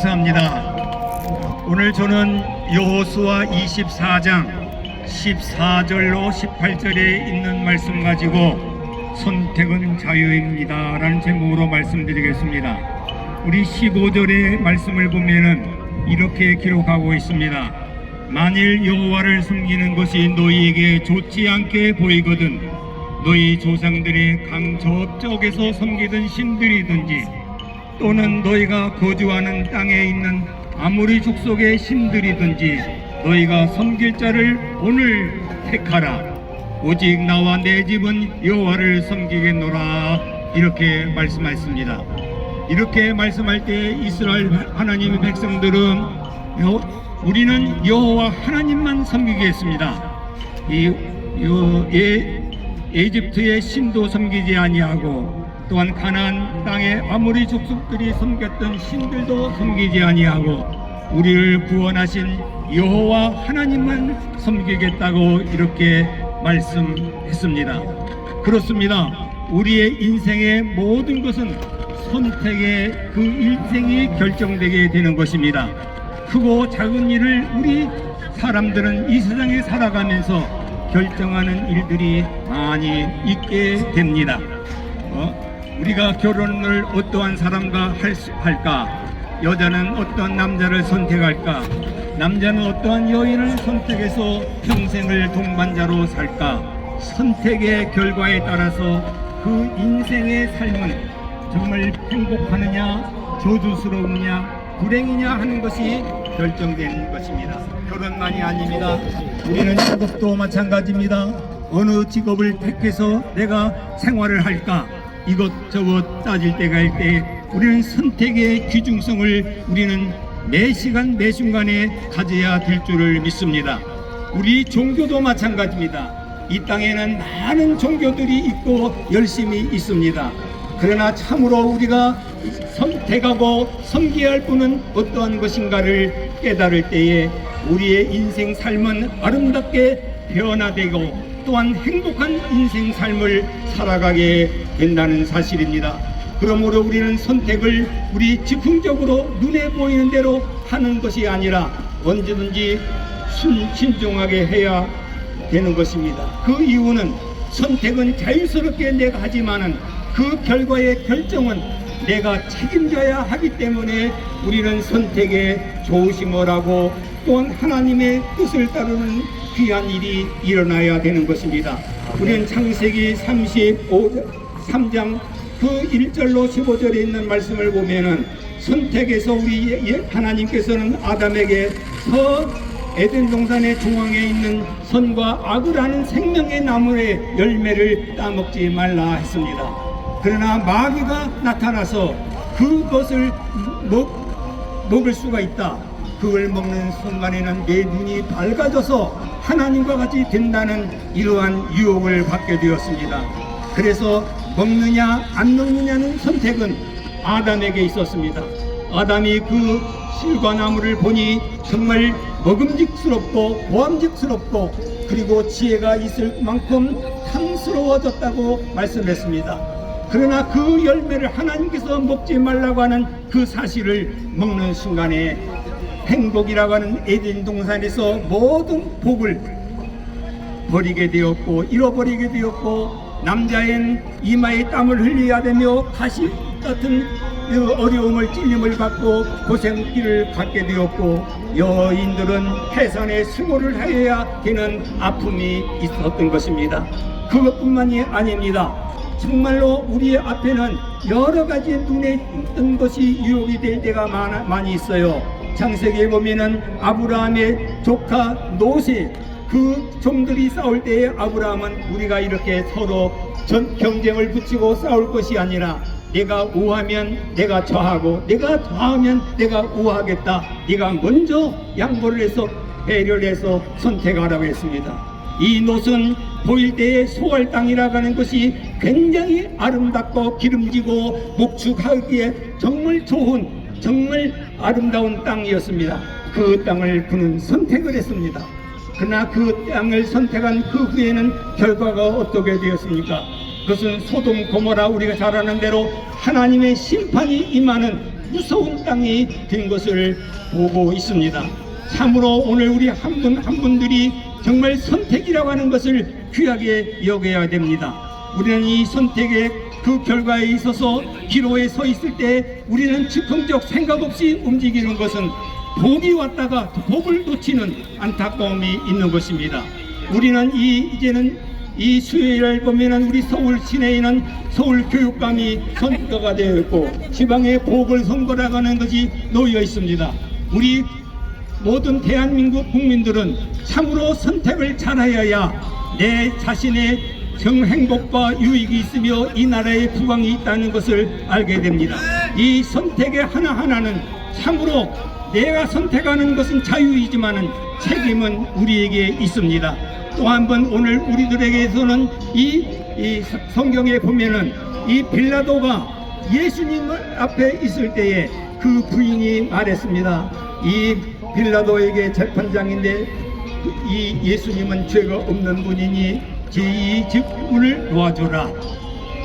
감사합니다. 오늘 저는 여호수아 24장 14절로 18절에 있는 말씀 가지고 선택은 자유입니다 라는 제목으로 말씀드리겠습니다. 우리 15절의 말씀을 보면은 이렇게 기록하고 있습니다. 만일 여호와를 섬기는 것이 너희에게 좋지 않게 보이거든 너희 조상들이 강 저쪽에서 섬기던 신들이든지 또는 너희가 거주하는 땅에 있는 아무리 족속의 신들이든지 너희가 섬길 자를 오늘 택하라. 오직 나와 내 집은 여호와를 섬기겠노라. 이렇게 말씀하셨습니다. 이렇게 말씀할 때 이스라엘 하나님의 백성들은 우리는 여호와 하나님만 섬기겠습니다. 에집트의 신도 섬기지 아니하고 또한 가나안 땅에 아모리 족속들이 섬겼던 신들도 섬기지 아니하고 우리를 구원하신 여호와 하나님만 섬기겠다고 이렇게 말씀했습니다. 그렇습니다. 우리의 인생의 모든 것은 선택의 그 인생이 결정되게 되는 것입니다. 크고 작은 일을 우리 사람들은 이 세상에 살아가면서 결정하는 일들이 많이 있게 됩니다. 우리가 결혼을 어떠한 사람과 할까? 여자는 어떠한 남자를 선택할까? 남자는 어떠한 여인을 선택해서 평생을 동반자로 살까? 선택의 결과에 따라서 그 인생의 삶은 정말 행복하느냐, 저주스러우냐, 불행이냐 하는 것이 결정되는 것입니다. 결혼만이 아닙니다. 우리는 직업도 마찬가지입니다. 어느 직업을 택해서 내가 생활을 할까? 이것저것 따질 때가 할 때 우리는 선택의 귀중성을 우리는 매 시간 매 순간에 가져야 될 줄을 믿습니다. 우리 종교도 마찬가지입니다. 이 땅에는 많은 종교들이 있고 열심히 있습니다. 그러나 참으로 우리가 선택하고 섬겨야 할 분은 어떠한 것인가를 깨달을 때에 우리의 인생 삶은 아름답게 변화되고 또한 행복한 인생 삶을 살아가게 된다는 사실입니다. 그러므로 우리는 선택을 우리 즉흥적으로 눈에 보이는 대로 하는 것이 아니라 언제든지 신중하게 해야 되는 것입니다. 그 이유는 선택은 자유스럽게 내가 하지만은 그 결과의 결정은 내가 책임져야 하기 때문에 우리는 선택에 조심을 하고 또한 하나님의 뜻을 따르는 귀한 일이 일어나야 되는 것입니다. 우리는 창세기 3장 그 1절로 15절에 있는 말씀을 보면은 선택에서 우리 하나님께서는 아담에게 에덴 동산의 중앙에 있는 선과 악이라는 생명의 나무의 열매를 따먹지 말라 했습니다. 그러나 마귀가 나타나서 그것을 먹을 수가 있다. 그걸 먹는 순간에는 내 눈이 밝아져서 하나님과 같이 된다는 이러한 유혹을 받게 되었습니다. 그래서 먹느냐 안 먹느냐는 선택은 아담에게 있었습니다. 아담이 그 실과 나무를 보니 정말 먹음직스럽고 보암직스럽고 그리고 지혜가 있을 만큼 탐스러워졌다고 말씀했습니다. 그러나 그 열매를 하나님께서 먹지 말라고 하는 그 사실을 먹는 순간에 행복이라고 하는 에덴 동산에서 모든 복을 버리게 되었고 잃어버리게 되었고 남자인 이마에 땀을 흘려야 되며 가시 같은 어려움을 찔림을 받고 고생길을 갖게 되었고 여인들은 해산에 수고를 하여야 되는 아픔이 있었던 것입니다. 그것뿐만이 아닙니다. 정말로 우리 앞에는 여러 가지 눈에 뜬 것이 유혹이 될 때가 많이 있어요. 창세기에 보면은 아브라함의 조카 노세 그 종들이 싸울 때에 아브라함은 우리가 이렇게 서로 경쟁을 붙이고 싸울 것이 아니라 내가 우하면 내가 저하고 내가 저하면 내가 우하겠다. 네가 먼저 양보를 해서 배려를 해서 선택하라고 했습니다. 이 놋은 보일 때의 소알 땅이라고 하는 것이 굉장히 아름답고 기름지고 목축하기에 정말 좋은 정말 아름다운 땅이었습니다. 그 땅을 그는 선택을 했습니다. 그러나 그 땅을 선택한 그 후에는 결과가 어떻게 되었습니까? 그것은 소돔 고모라 우리가 잘 아는 대로 하나님의 심판이 임하는 무서운 땅이 된 것을 보고 있습니다. 참으로 오늘 우리 한 분 한 분들이 정말 선택이라고 하는 것을 귀하게 여겨야 됩니다. 우리는 이 선택의 그 결과에 있어서 기로에 서 있을 때 우리는 즉흥적 생각 없이 움직이는 것은 복이 왔다가 복을 놓치는 안타까움이 있는 것입니다. 우리는 이제는 이 수요일을 보면은 우리 서울 시내에는 서울 교육감이 선거가 되어 있고 지방에 보궐 선거라고 하는 것이 놓여 있습니다. 우리 모든 대한민국 국민들은 참으로 선택을 잘하여야 내 자신의 정행복과 유익이 있으며 이 나라의 부강이 있다는 것을 알게 됩니다. 이 선택의 하나하나는 참으로 내가 선택하는 것은 자유이지만은 책임은 우리에게 있습니다. 또 한 번 오늘 우리들에게서는 이 성경에 보면은 이 빌라도가 예수님 앞에 있을 때에 그 부인이 말했습니다. 이 빌라도에게 재판장인데 이 예수님은 죄가 없는 분이니 제2 직분을 놓아주라.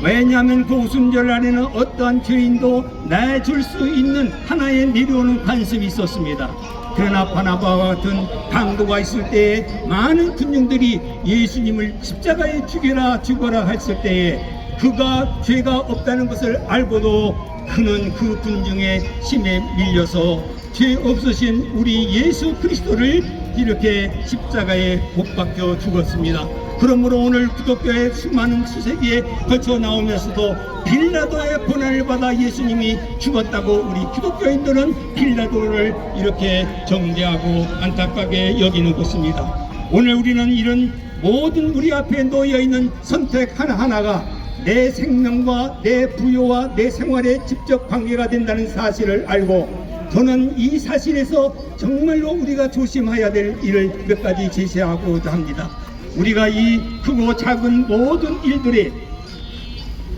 왜냐하면 그 오순절 안에는 어떠한 죄인도 내줄 수 있는 하나의 내려오는 관습이 있었습니다. 그러나 바나바와 같은 강도가 있을 때에 많은 군중들이 예수님을 십자가에 죽여라 했을 때에 그가 죄가 없다는 것을 알고도 그는 그 군중의 힘에 밀려서 죄 없으신 우리 예수 그리스도를 이렇게 십자가에 못 박혀 죽었습니다. 그러므로 오늘 기독교의 수많은 수세기에 거쳐 나오면서도 빌라도의 고난을 받아 예수님이 죽었다고 우리 기독교인들은 빌라도를 이렇게 정죄하고 안타깝게 여기는 것입니다. 오늘 우리는 이런 모든 우리 앞에 놓여 있는 선택 하나하나가 내 생명과 내 부여와 내 생활에 직접 관계가 된다는 사실을 알고 저는 이 사실에서 정말로 우리가 조심해야 될 일을 몇 가지 제시하고자 합니다. 우리가 이 크고 작은 모든 일들에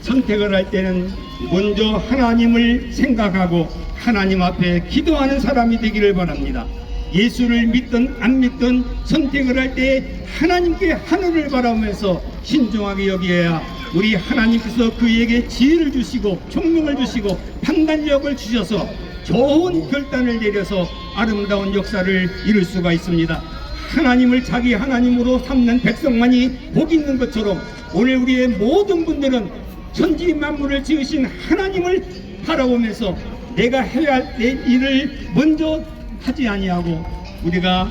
선택을 할 때는 먼저 하나님을 생각하고 하나님 앞에 기도하는 사람이 되기를 바랍니다. 예수를 믿든 안 믿든 선택을 할 때 하나님께 하늘을 바라보면서 신중하게 여기어야 우리 하나님께서 그에게 지혜를 주시고 총명을 주시고 판단력을 주셔서 좋은 결단을 내려서 아름다운 역사를 이룰 수가 있습니다. 하나님을 자기 하나님으로 삼는 백성만이 복 있는 것처럼 오늘 우리의 모든 분들은 천지 만물을 지으신 하나님을 바라보면서 내가 해야 할 내 일을 먼저 하지 아니하고 우리가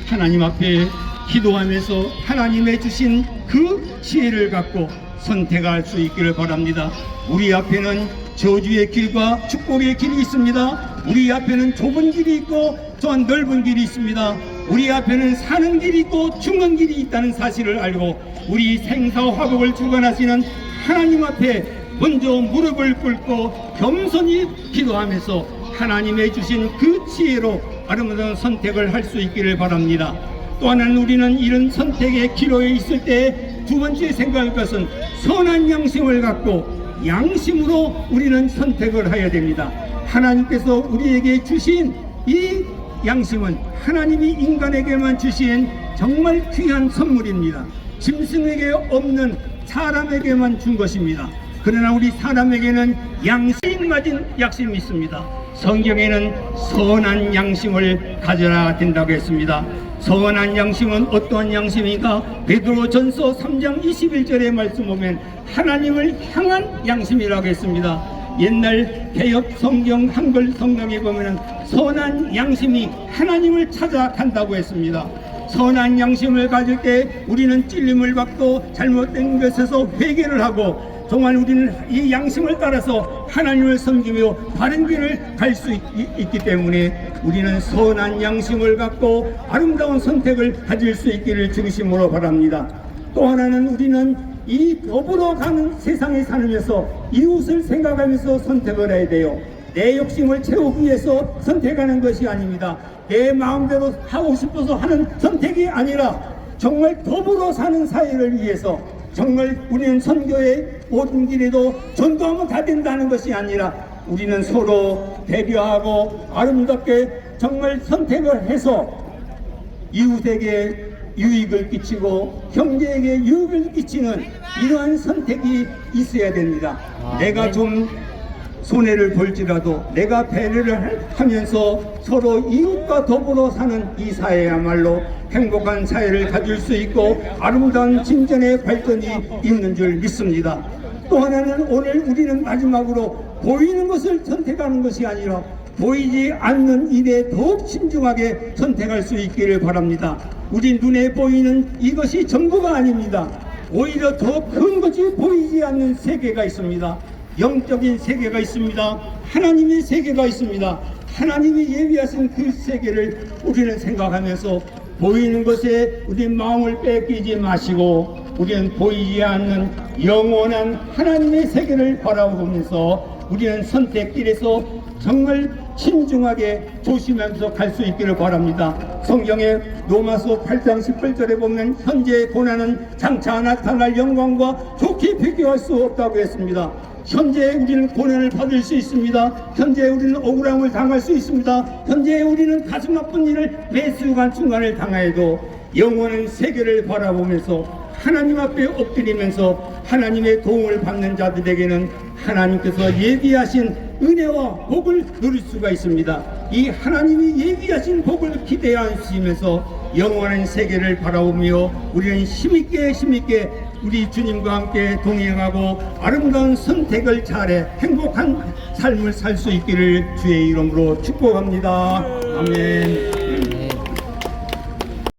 하나님 앞에 기도하면서 하나님의 주신 그 지혜를 갖고 선택할 수 있기를 바랍니다. 우리 앞에는 저주의 길과 축복의 길이 있습니다. 우리 앞에는 좁은 길이 있고 또한 넓은 길이 있습니다. 우리 앞에는 사는 길이 있고 죽는 길이 있다는 사실을 알고 우리 생사화복을 주관하시는 하나님 앞에 먼저 무릎을 꿇고 겸손히 기도하면서 하나님의 주신 그 지혜로 아름다운 선택을 할 수 있기를 바랍니다. 또 하나는 우리는 이런 선택의 기로에 있을 때 두 번째 생각할 것은 선한 양심을 갖고 양심으로 우리는 선택을 해야 됩니다. 하나님께서 우리에게 주신 이 양심은 하나님이 인간에게만 주신 정말 귀한 선물입니다. 짐승에게 없는 사람에게만 준 것입니다. 그러나 우리 사람에게는 양심 가진 양심이 있습니다. 성경에는 선한 양심을 가져야 된다고 했습니다. 선한 양심은 어떠한 양심인가? 베드로전서 3장 21절의 말씀 보면 하나님을 향한 양심이라고 했습니다. 옛날 개역 성경 한글 성경에 보면 선한 양심이 하나님을 찾아간다고 했습니다. 선한 양심을 가질 때 우리는 찔림을 받고 잘못된 것에서 회개를 하고 정말 우리는 이 양심을 따라서 하나님을 섬기며 바른 길을 갈 수 있기 때문에 우리는 선한 양심을 갖고 아름다운 선택을 가질 수 있기를 진심으로 바랍니다. 또 하나는 우리는 이 더불어 가는 세상에 살면서 이웃을 생각하면서 선택을 해야 돼요. 내 욕심을 채우기 위해서 선택하는 것이 아닙니다. 내 마음대로 하고 싶어서 하는 선택이 아니라 정말 더불어 사는 사회를 위해서 정말 우리는 선교의 모든 길에도 전도하면 다 된다는 것이 아니라 우리는 서로 배려하고 아름답게 정말 선택을 해서 이웃에게 유익을 끼치고 형제에게 유익을 끼치는 이러한 선택이 있어야 됩니다. 내가 좀 손해를 볼지라도 내가 배려를 하면서 서로 이웃과 더불어 사는 이 사회야말로 행복한 사회를 가질 수 있고 아름다운 진전의 발전이 있는 줄 믿습니다. 또 하나는 오늘 우리는 마지막으로 보이는 것을 선택하는 것이 아니라 보이지 않는 일에 더욱 신중하게 선택할 수 있기를 바랍니다. 우리 눈에 보이는 이것이 전부가 아닙니다. 오히려 더 큰 것이 보이지 않는 세계가 있습니다. 영적인 세계가 있습니다. 하나님의 세계가 있습니다. 하나님이 예비하신 그 세계를 우리는 생각하면서 보이는 것에 우리 마음을 뺏기지 마시고 우리는 보이지 않는 영원한 하나님의 세계를 바라보면서 우리는 선택길에서 정말 신중하게 조심하면서 갈 수 있기를 바랍니다. 성경의 로마서 8장 18절에 보면 현재의 고난은 장차 나타날 영광과 좋게 비교할 수 없다고 했습니다. 현재 우리는 고난을 받을 수 있습니다. 현재 우리는 억울함을 당할 수 있습니다. 현재 우리는 가슴 아픈 일을 매 순간순간을 당해도 영원한 세계를 바라보면서 하나님 앞에 엎드리면서 하나님의 도움을 받는 자들에게는 하나님께서 예비하신 은혜와 복을 누릴 수가 있습니다. 이 하나님이 예비하신 복을 기대하시면서 영원한 세계를 바라보며 우리는 힘있게 우리 주님과 함께 동행하고 아름다운 선택을 잘해 행복한 삶을 살 수 있기를 주의 이름으로 축복합니다. 아멘.